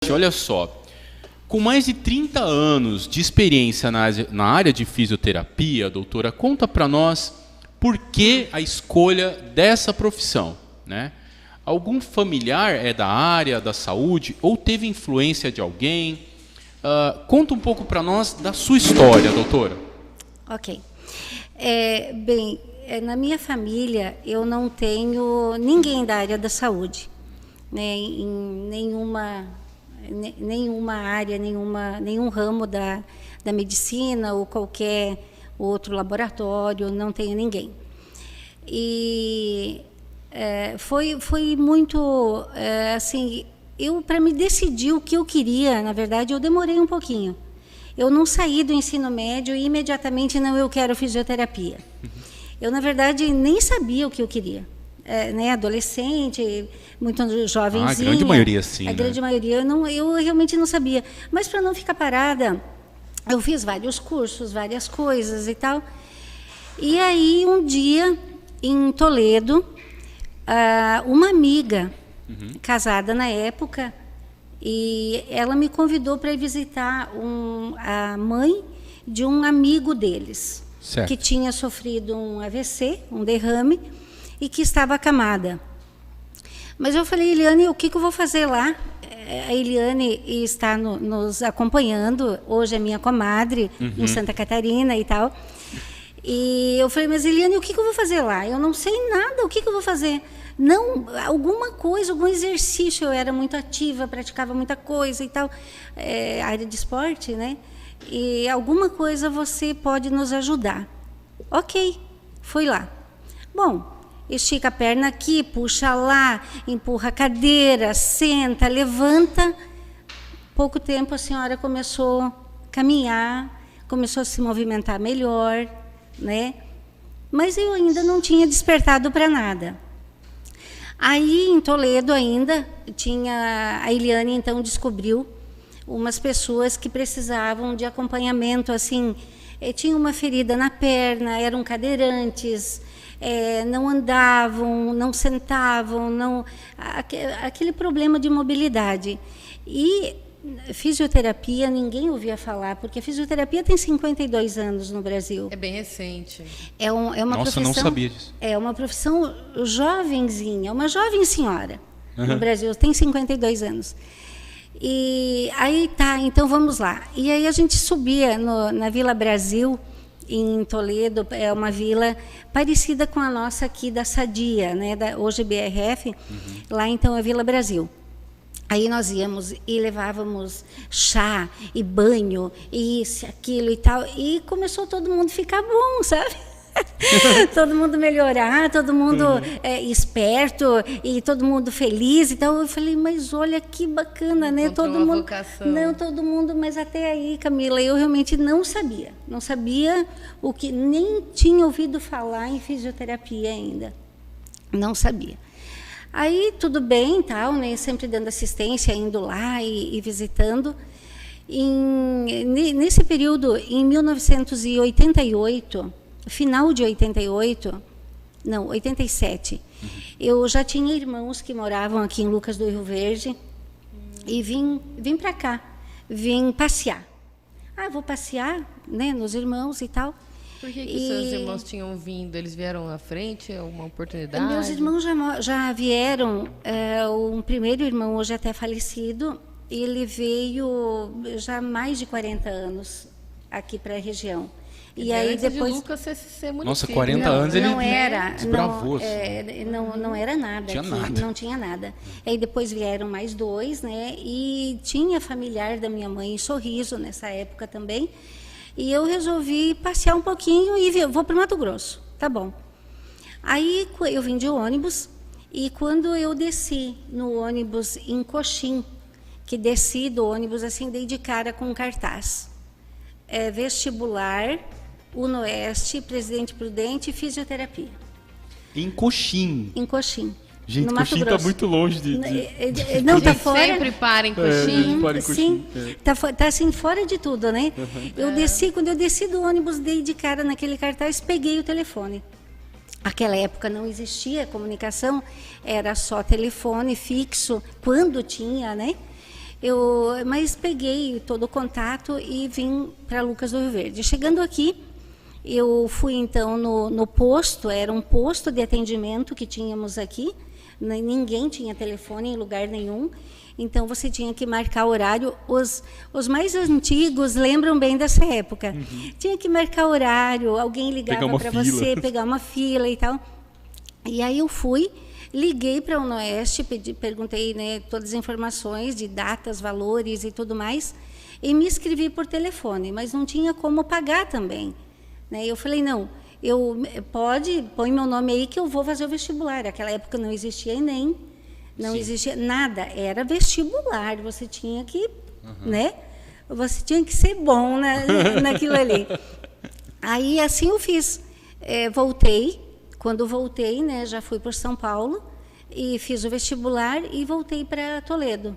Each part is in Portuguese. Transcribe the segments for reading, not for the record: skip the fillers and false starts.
Olha só, com mais de 30 anos de experiência na área de fisioterapia, doutora, conta para nós por que a escolha dessa profissão, né? Algum familiar é da área da saúde ou teve influência de alguém? Conta um pouco para nós da sua história, doutora. Ok. Na minha família eu não tenho ninguém da área da saúde, né? Em nenhuma área, nenhum ramo da medicina ou qualquer outro laboratório, não tenho ninguém. E foi muito assim, para me decidir o que eu queria, na verdade, eu demorei um pouquinho. Eu não saí do ensino médio e imediatamente eu quero fisioterapia. Eu, na verdade, nem sabia o que eu queria. Né, adolescente, muito jovenzinha. A grande maioria, sim. A grande maioria, eu realmente não sabia. Mas, para não ficar parada, eu fiz vários cursos, várias coisas e tal. E aí, um dia, em Toledo, uma amiga, casada na época, e ela me convidou para ir visitar a mãe de um amigo deles, certo, que tinha sofrido um AVC, um derrame, e que estava acamada. Mas eu falei, Eliane, o que eu vou fazer lá? A Eliane está nos acompanhando, hoje é minha comadre, em Santa Catarina e tal. E eu falei, mas Eliane, o que eu vou fazer lá? Eu não sei nada, o que eu vou fazer? Não, alguma coisa, algum exercício, eu era muito ativa, praticava muita coisa e tal, área de esporte, né? E alguma coisa você pode nos ajudar. Ok, fui lá. Bom, estica a perna aqui, puxa lá, empurra a cadeira, senta, levanta. Pouco tempo a senhora começou a caminhar, começou a se movimentar melhor, né? Mas eu ainda não tinha despertado para nada. Aí, em Toledo ainda, a Eliane, então, descobriu umas pessoas que precisavam de acompanhamento, assim, tinha uma ferida na perna, eram cadeirantes, não andavam, não sentavam, aquele problema de mobilidade. E fisioterapia, ninguém ouvia falar, porque a fisioterapia tem 52 anos no Brasil. É bem recente. É uma Nossa, profissão, não sabia disso. É uma profissão jovenzinha, uma jovem senhora no Brasil, tem 52 anos. E aí tá, então vamos lá. E aí a gente subia na Vila Brasil, em Toledo, é uma vila parecida com a nossa aqui da Sadia, né, hoje BRF, lá então é Vila Brasil. Aí nós íamos e levávamos chá e banho, e isso, aquilo e tal, e começou todo mundo a ficar bom, sabe? Todo mundo melhorar, todo mundo esperto e todo mundo feliz e tal. Eu falei, mas olha que bacana, né? Todo mundo, não, todo mundo, mas até aí, Camila, eu realmente não sabia o que, nem tinha ouvido falar em fisioterapia ainda, não sabia. Aí tudo bem, tal, né? Sempre dando assistência, indo lá e visitando. Nesse período, em 1988, final de 87, eu já tinha irmãos que moravam aqui em Lucas do Rio Verde e vim para cá, vim passear. Vou passear, né, nos irmãos e tal. Por que seus irmãos tinham vindo? Eles vieram à frente? Uma oportunidade? Meus irmãos já vieram. Um primeiro irmão, hoje até falecido, ele veio já há mais de 40 anos aqui para a região. E aí depois de Lucas ser município. Nossa, 40 anos ele desbravou. Não era nada. Tinha aqui, nada. Não tinha nada. Aí depois vieram mais 2, né? E tinha familiar da minha mãe em Sorriso nessa época também. E eu resolvi passear um pouquinho e vou para o Mato Grosso. Tá bom. Aí eu vim de ônibus e quando eu desci no ônibus em Coxim, que desci do ônibus assim, dei de cara com um cartaz. Vestibular, Unoeste, Presidente Prudente, fisioterapia. Em Coxim. Em Coxim. Gente, no Coxim está muito longe de... Não, está fora. Sempre para em Coxim. Para em Coxim. Sim, tá assim fora de tudo, né? Quando eu desci do ônibus, dei de cara naquele cartaz, peguei o telefone. Naquela época não existia comunicação, era só telefone fixo, quando tinha, né? Mas peguei todo o contato e vim para Lucas do Rio Verde. Chegando aqui, eu fui então no posto, era um posto de atendimento que tínhamos aqui, ninguém tinha telefone em lugar nenhum, então você tinha que marcar horário. Os mais antigos lembram bem dessa época. Tinha que marcar horário, alguém ligava para você, pegar uma fila e tal. E aí eu fui, liguei para a UnoOeste, perguntei, né, todas as informações de datas, valores e tudo mais, e me inscrevi por telefone, mas não tinha como pagar também. Né? Eu falei, não, põe meu nome aí que eu vou fazer o vestibular. Naquela época não existia Enem, não existia nada, era vestibular, você tinha que, né? Você tinha que ser bom naquilo ali. Aí assim eu fiz, voltei, quando voltei, né, já fui por São Paulo e fiz o vestibular e voltei para Toledo,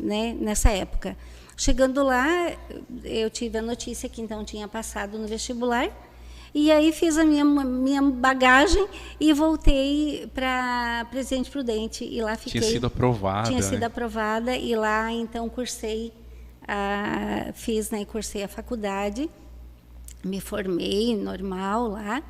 né, nessa época. Chegando lá, eu tive a notícia que então tinha passado no vestibular. E aí fiz a minha bagagem e voltei para Presidente Prudente. E lá fiquei. Tinha sido aprovada. Tinha sido aprovada e lá então cursei a faculdade, me formei normal lá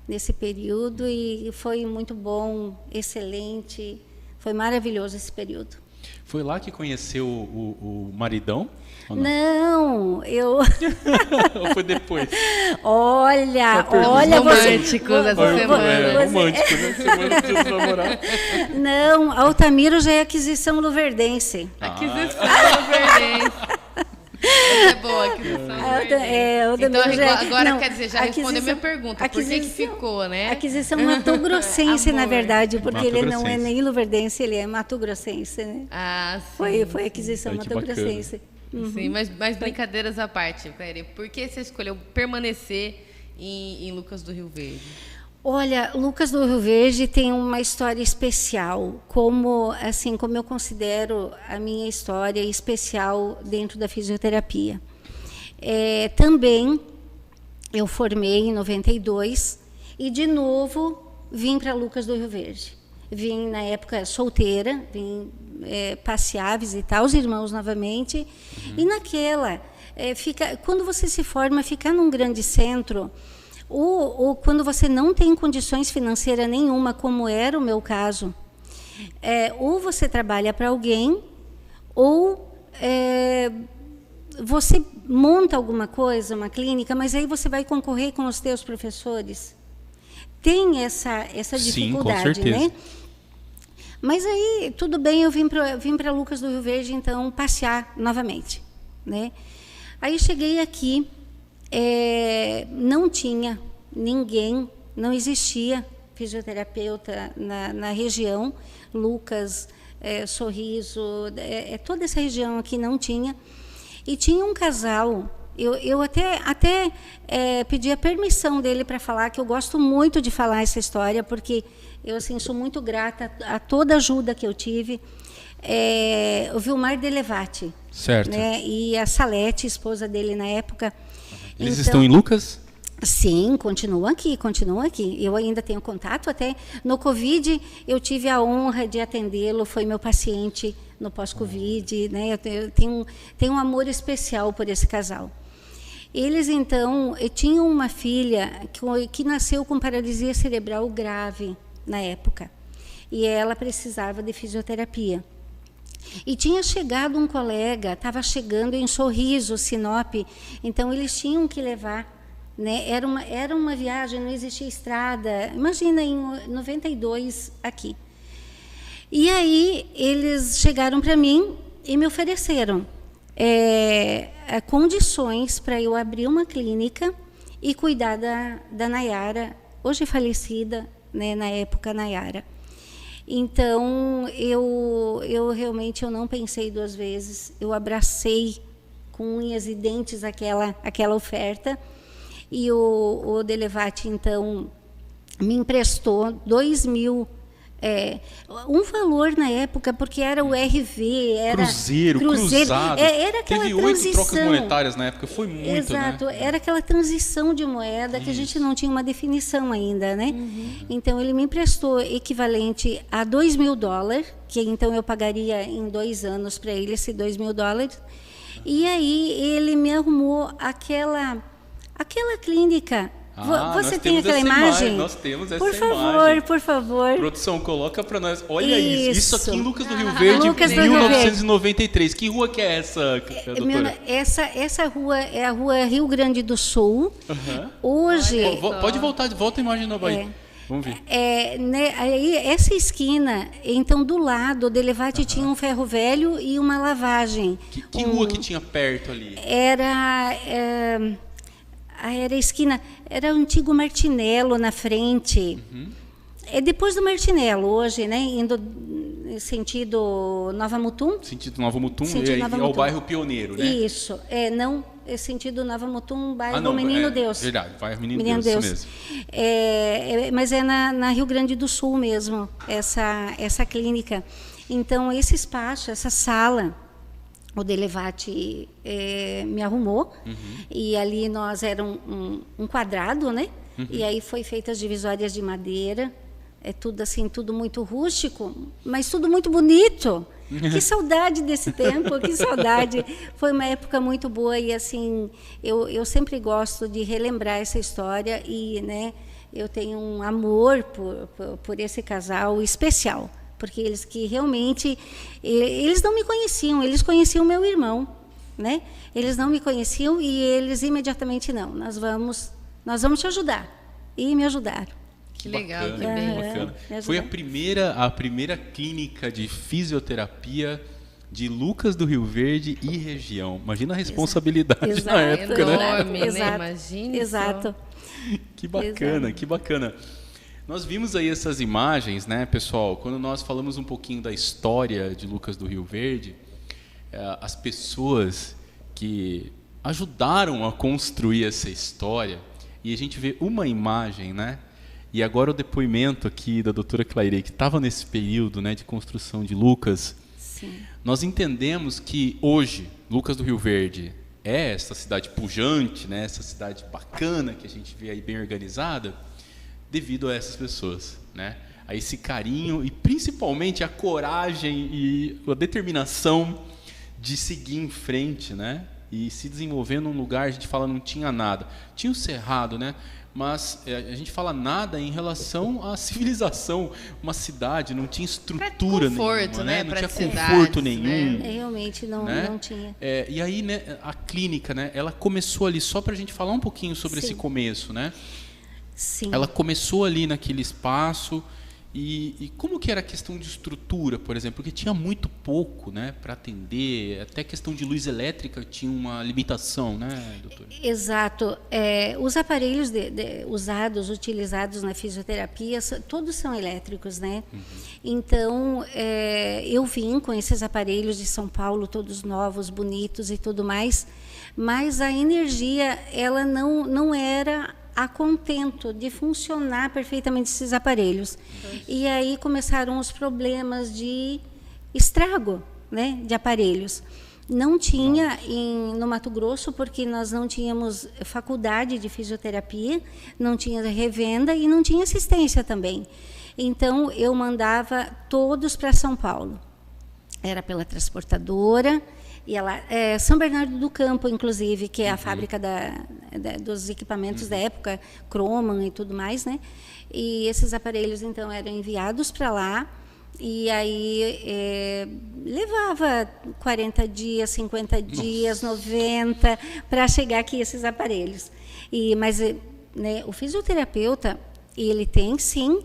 nesse período e foi muito bom, excelente, foi maravilhoso esse período. Foi lá que conheceu o maridão? Não, eu... Ou foi depois? Olha, romântico dessa semana. Romântico, né? Semana de namorar. Não, Altamiro já é aquisição luverdense. Aquisição luverdense. Essa é boa, aquisição luverdense. Então, agora, quer dizer, já respondeu minha pergunta. Por que ficou, né? Aquisição mato-grossense, na verdade, porque ele não é nem luverdense, ele é mato-grossense, né? Ah, sim. Foi aquisição mato-grossense. Sim, mas brincadeiras à parte, Cléria, por que você escolheu permanecer em Lucas do Rio Verde? Olha, Lucas do Rio Verde tem uma história especial, como eu considero a minha história especial dentro da fisioterapia. Também eu formei em 92 e, de novo, vim para Lucas do Rio Verde. Vim, na época, solteira, vim passear, visitar os irmãos novamente. E naquela, quando você se forma, ficar num grande centro, ou quando você não tem condições financeiras nenhuma, como era o meu caso, ou você trabalha para alguém, ou você monta alguma coisa, uma clínica, mas aí você vai concorrer com os teus professores. Tem essa dificuldade, com certeza, né? Mas aí, tudo bem, eu vim para Lucas do Rio Verde, então, passear novamente, né? Aí cheguei aqui, não tinha ninguém, não existia fisioterapeuta na região, Lucas, Sorriso, toda essa região aqui não tinha. E tinha um casal, eu até pedi a permissão dele para falar, que eu gosto muito de falar essa história, porque eu assim, sou muito grata a toda a ajuda que eu tive. O Vilmar Delevati, certo, né? E a Salete, esposa dele na época. Eles estão em Lucas? Sim, continuam aqui. Eu ainda tenho contato, até no Covid eu tive a honra de atendê-lo, foi meu paciente no pós-Covid, né? Eu tenho um amor especial por esse casal. Eles, então, tinham uma filha que nasceu com paralisia cerebral grave na época, e ela precisava de fisioterapia. E tinha chegado um colega, estava chegando em Sorriso, Sinop, então eles tinham que levar, né? Era uma viagem, não existia estrada, imagina, em 92 aqui. E aí eles chegaram para mim e me ofereceram condições para eu abrir uma clínica e cuidar da Nayara, hoje falecida, né, na época, Nayara. Então, eu realmente não pensei duas vezes, eu abracei com unhas e dentes aquela oferta, e o Delevati, então, me emprestou 2.000 Um valor na época, porque era o RV, era Cruzeiro, cruzado. Era aquela Teve transição. 8 trocas monetárias na época, foi muito, Exato, né? era aquela transição de moeda que a gente não tinha uma definição ainda, né? Então, ele me emprestou equivalente a $2.000, que então eu pagaria em 2 anos para ele esse $2.000. E aí, ele me arrumou aquela clínica. Você tem aquela imagem? Nós temos essa imagem. Por favor. Produção, coloca para nós. Olha isso aqui em Lucas do Rio Verde, Lucas do 1993. Que rua que é essa, doutora? Essa rua é a rua Rio Grande do Sul. Hoje... Pode volta a imagem nova aí. Vamos ver. Aí, essa esquina, então, do lado do Elevate tinha um ferro velho e uma lavagem. Que rua que tinha perto ali? Era a esquina, era o antigo Martinello na frente. É depois do Martinello, hoje, né? Indo sentido Nova Mutum. Sentido Nova Mutum, Nova é Mutum. O bairro Pioneiro, né? Isso, sentido Nova Mutum, bairro Menino Deus. Verdade, bairro Menino Deus, isso mesmo. Mas é na Rio Grande do Sul mesmo, essa clínica. Então, esse espaço, essa sala, o Delevate me arrumou, e ali nós era um quadrado, né? E aí foi feitas as divisórias de madeira, tudo assim, tudo muito rústico, mas tudo muito bonito. Que saudade desse tempo, que saudade. Foi uma época muito boa e assim, eu sempre gosto de relembrar essa história e, né, eu tenho um amor por esse casal especial. Porque eles que realmente, eles não me conheciam, eles conheciam meu irmão, né? Eles não me conheciam e eles imediatamente nós vamos te ajudar. E me ajudaram. Que legal, bacana, que bacana. Foi a primeira clínica de fisioterapia de Lucas do Rio Verde e região. Imagina a responsabilidade na época, enorme, né? Exato. Imagina. Exato. Que bacana, que bacana. Nós vimos aí essas imagens, né, pessoal? Quando nós falamos um pouquinho da história de Lucas do Rio Verde, as pessoas que ajudaram a construir essa história, e a gente vê uma imagem, né? E agora o depoimento aqui da doutora Claire, que estava nesse período, né, de construção de Lucas. Sim. Nós entendemos que hoje, Lucas do Rio Verde é essa cidade pujante, né, essa cidade bacana que a gente vê aí bem organizada, devido a essas pessoas, né? A esse carinho e principalmente a coragem e a determinação de seguir em frente, né? E se desenvolver num lugar, a gente fala, não tinha nada. Tinha o cerrado, né? Mas a gente fala nada em relação à civilização. Uma cidade não tinha estrutura conforto, nenhuma, né? Não tinha conforto nenhum. Realmente não tinha. E aí, né, a clínica, né? Ela começou ali, só para a gente falar um pouquinho sobre esse começo, né? Sim. Ela começou ali naquele espaço e como que era a questão de estrutura, por exemplo? Porque tinha muito pouco, né, para atender, até a questão de luz elétrica tinha uma limitação, né, doutora? Exato. Os aparelhos utilizados na fisioterapia, todos são elétricos, né? Então, eu vim com esses aparelhos de São Paulo, todos novos, bonitos e tudo mais, mas a energia, ela não era a contento de funcionar perfeitamente esses aparelhos. E aí começaram os problemas de estrago, né, de aparelhos. Não tinha no Mato Grosso, porque nós não tínhamos faculdade de fisioterapia, não tinha revenda e não tinha assistência também. Então, eu mandava todos para São Paulo. Era pela transportadora, e ela, São Bernardo do Campo, inclusive, que é a fábrica dos equipamentos da época, Croman e tudo mais, né? E esses aparelhos, então, eram enviados para lá, e aí levava 40 dias, 50 dias, 90, para chegar aqui esses aparelhos. Mas né, o fisioterapeuta, ele tem, sim,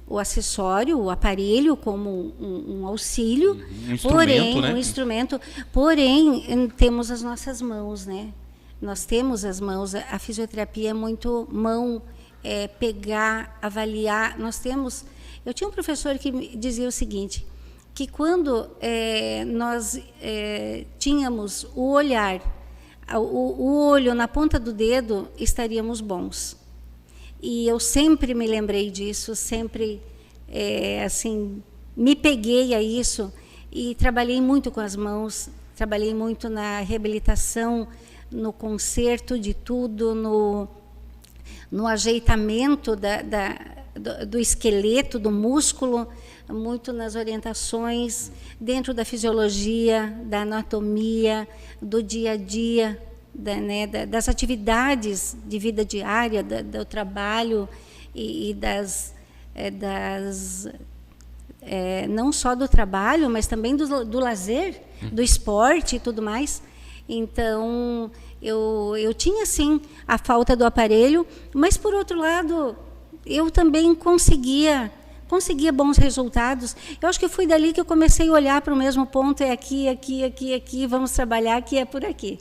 o acessório, o aparelho como um auxílio, um instrumento, porém temos as nossas mãos, né? Nós temos as mãos, a fisioterapia é muito mão, pegar, avaliar. Eu tinha um professor que me dizia o seguinte, que quando nós tínhamos o olhar, o olho na ponta do dedo, estaríamos bons. E eu sempre me lembrei disso, sempre assim, me peguei a isso e trabalhei muito com as mãos, trabalhei muito na reabilitação, no conserto de tudo, no ajeitamento do esqueleto, do músculo, muito nas orientações, dentro da fisiologia, da anatomia, do dia a dia, das atividades de vida diária, do trabalho e não só do trabalho, mas também do lazer, do esporte e tudo mais. Então, eu tinha, sim, a falta do aparelho, mas, por outro lado, eu também conseguia bons resultados. Eu acho que foi dali que eu comecei a olhar para o mesmo ponto, é aqui, vamos trabalhar, que é por aqui.